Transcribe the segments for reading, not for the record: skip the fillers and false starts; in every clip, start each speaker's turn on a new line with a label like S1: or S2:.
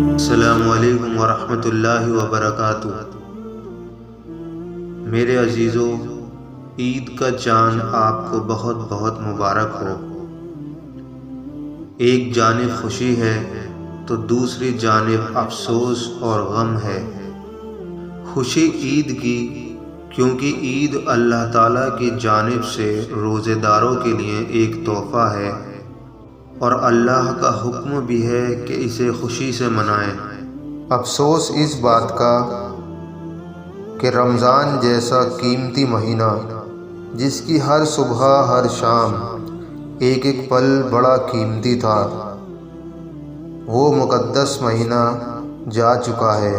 S1: السلام علیکم ورحمۃ اللہ وبرکاتہ۔ میرے عزیزو، عید کا چاند آپ کو بہت بہت مبارک ہو۔ ایک جانب خوشی ہے تو دوسری جانب افسوس اور غم ہے۔ خوشی عید کی، کیونکہ عید اللہ تعالیٰ کی جانب سے روزے داروں کے لیے ایک تحفہ ہے، اور اللہ کا حکم بھی ہے کہ اسے خوشی سے منائیں۔ افسوس اس بات کا کہ رمضان جیسا قیمتی مہینہ، جس کی ہر صبح ہر شام ایک ایک پل بڑا قیمتی تھا، وہ مقدس مہینہ جا چکا ہے۔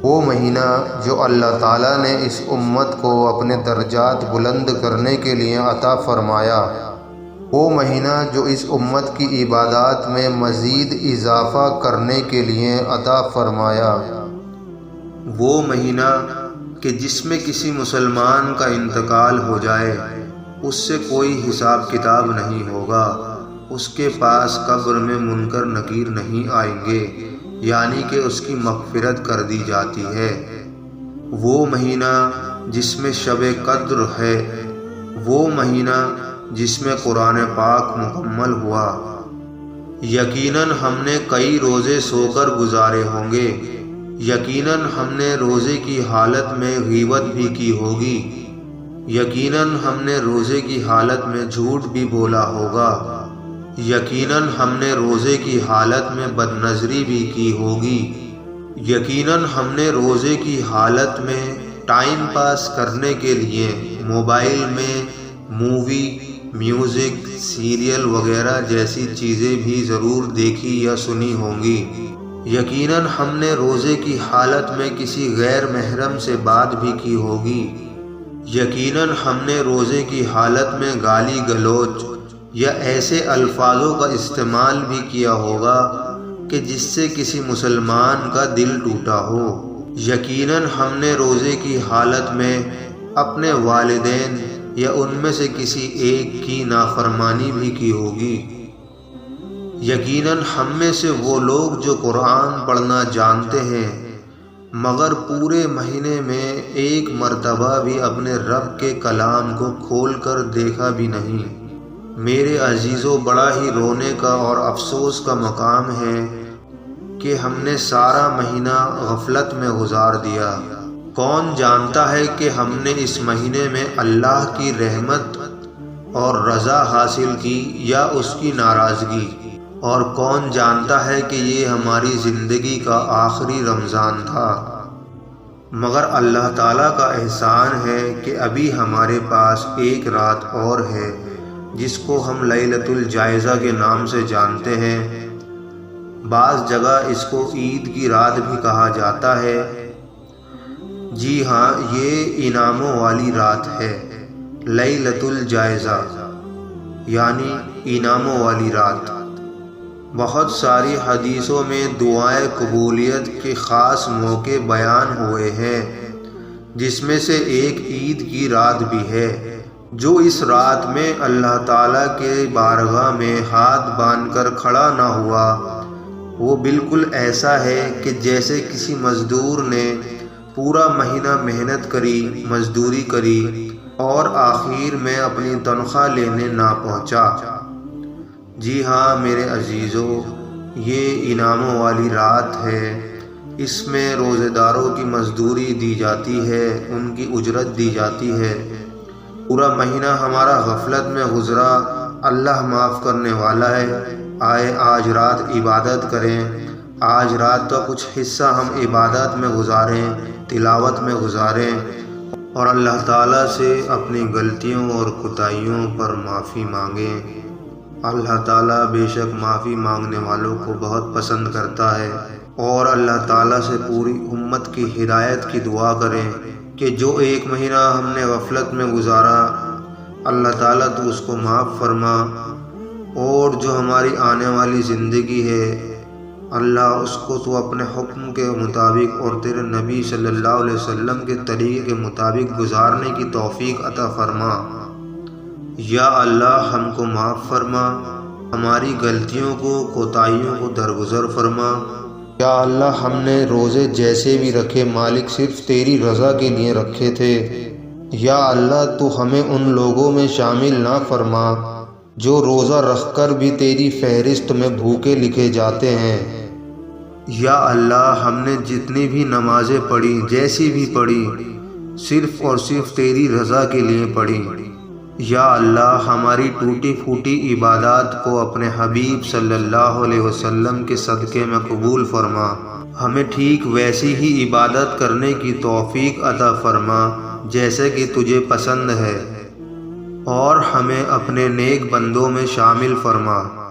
S1: وہ مہینہ جو اللہ تعالیٰ نے اس امت کو اپنے درجات بلند کرنے کے لیے عطا فرمایا، وہ مہینہ جو اس امت کی عبادات میں مزید اضافہ کرنے کے لیے عطا فرمایا، وہ مہینہ کہ جس میں کسی مسلمان کا انتقال ہو جائے اس سے کوئی حساب کتاب نہیں ہوگا، اس کے پاس قبر میں منکر نکیر نہیں آئیں گے، یعنی کہ اس کی مغفرت کر دی جاتی ہے۔ وہ مہینہ جس میں شب قدر ہے، وہ مہینہ جس میں قرآن پاک مکمل ہوا۔ یقیناً ہم نے کئی روزے سو کر گزارے ہوں گے، یقیناً ہم نے روزے کی حالت میں غیبت بھی کی ہوگی، یقیناً ہم نے روزے کی حالت میں جھوٹ بھی بولا ہوگا، یقیناً ہم نے روزے کی حالت میں بدنظری بھی کی ہوگی، یقیناً ہم نے روزے کی حالت میں ٹائم پاس کرنے کے لیے موبائل میں مووی، میوزک، سیریل وغیرہ جیسی چیزیں بھی ضرور دیکھی یا سنی ہوں گی، یقیناً ہم نے روزے کی حالت میں کسی غیر محرم سے بات بھی کی ہوگی، یقیناً ہم نے روزے کی حالت میں گالی گلوچ یا ایسے الفاظوں کا استعمال بھی کیا ہوگا کہ جس سے کسی مسلمان کا دل ٹوٹا ہو، یقیناً ہم نے روزے کی حالت میں اپنے والدین یا ان میں سے کسی ایک کی نافرمانی بھی کی ہوگی، یقیناً ہم میں سے وہ لوگ جو قرآن پڑھنا جانتے ہیں مگر پورے مہینے میں ایک مرتبہ بھی اپنے رب کے کلام کو کھول کر دیکھا بھی نہیں۔ میرے عزیزو، بڑا ہی رونے کا اور افسوس کا مقام ہے کہ ہم نے سارا مہینہ غفلت میں گزار دیا۔ کون جانتا ہے کہ ہم نے اس مہینے میں اللہ کی رحمت اور رضا حاصل کی یا اس کی ناراضگی، اور کون جانتا ہے کہ یہ ہماری زندگی کا آخری رمضان تھا۔ مگر اللہ تعالیٰ کا احسان ہے کہ ابھی ہمارے پاس ایک رات اور ہے، جس کو ہم لیلۃ الجائزہ کے نام سے جانتے ہیں۔ بعض جگہ اس کو عید کی رات بھی کہا جاتا ہے۔ جی ہاں، یہ انعاموں والی رات ہے، لیلۃ الجائزہ یعنی انعاموں والی رات۔ بہت ساری حدیثوں میں دعائے قبولیت کے خاص موقع بیان ہوئے ہیں، جس میں سے ایک عید کی رات بھی ہے۔ جو اس رات میں اللہ تعالیٰ کے بارگاہ میں ہاتھ باندھ کر کھڑا نہ ہوا، وہ بالکل ایسا ہے کہ جیسے کسی مزدور نے پورا مہینہ محنت کری، مزدوری کری اور آخر میں اپنی تنخواہ لینے نہ پہنچا۔ جی ہاں میرے عزیزو، یہ انعاموں والی رات ہے۔ اس میں روزے داروں کی مزدوری دی جاتی ہے، ان کی اجرت دی جاتی ہے۔ پورا مہینہ ہمارا غفلت میں گزرا، اللہ معاف کرنے والا ہے۔ آئے آج رات عبادت کریں، آج رات کا کچھ حصہ ہم عبادت میں گزاریں، تلاوت میں گزاریں، اور اللہ تعالیٰ سے اپنی غلطیوں اور کوتاہیوں پر معافی مانگیں۔ اللہ تعالیٰ بے شک معافی مانگنے والوں کو بہت پسند کرتا ہے، اور اللہ تعالیٰ سے پوری امت کی ہدایت کی دعا کریں کہ جو ایک مہینہ ہم نے غفلت میں گزارا، اللہ تعالیٰ تو اس کو معاف فرما، اور جو ہماری آنے والی زندگی ہے اللہ اس کو تو اپنے حکم کے مطابق اور تیرے نبی صلی اللہ علیہ وسلم کے طریقے کے مطابق گزارنے کی توفیق عطا فرما۔ یا اللہ ہم کو معاف فرما، ہماری غلطیوں کو، کوتاہیوں کو درگزر فرما۔ یا اللہ، ہم نے روزے جیسے بھی رکھے مالک صرف تیری رضا کے لیے رکھے تھے۔ یا اللہ، تو ہمیں ان لوگوں میں شامل نہ فرما جو روزہ رکھ کر بھی تیری فہرست میں بھوکے لکھے جاتے ہیں۔ یا اللہ، ہم نے جتنی بھی نمازیں پڑھی، جیسی بھی پڑھی، صرف اور صرف تیری رضا کے لیے پڑھی۔ یا اللہ، ہماری ٹوٹی پھوٹی عبادات کو اپنے حبیب صلی اللہ علیہ وسلم کے صدقے میں قبول فرما۔ ہمیں ٹھیک ویسی ہی عبادت کرنے کی توفیق عطا فرما جیسے کہ تجھے پسند ہے، اور ہمیں اپنے نیک بندوں میں شامل فرما۔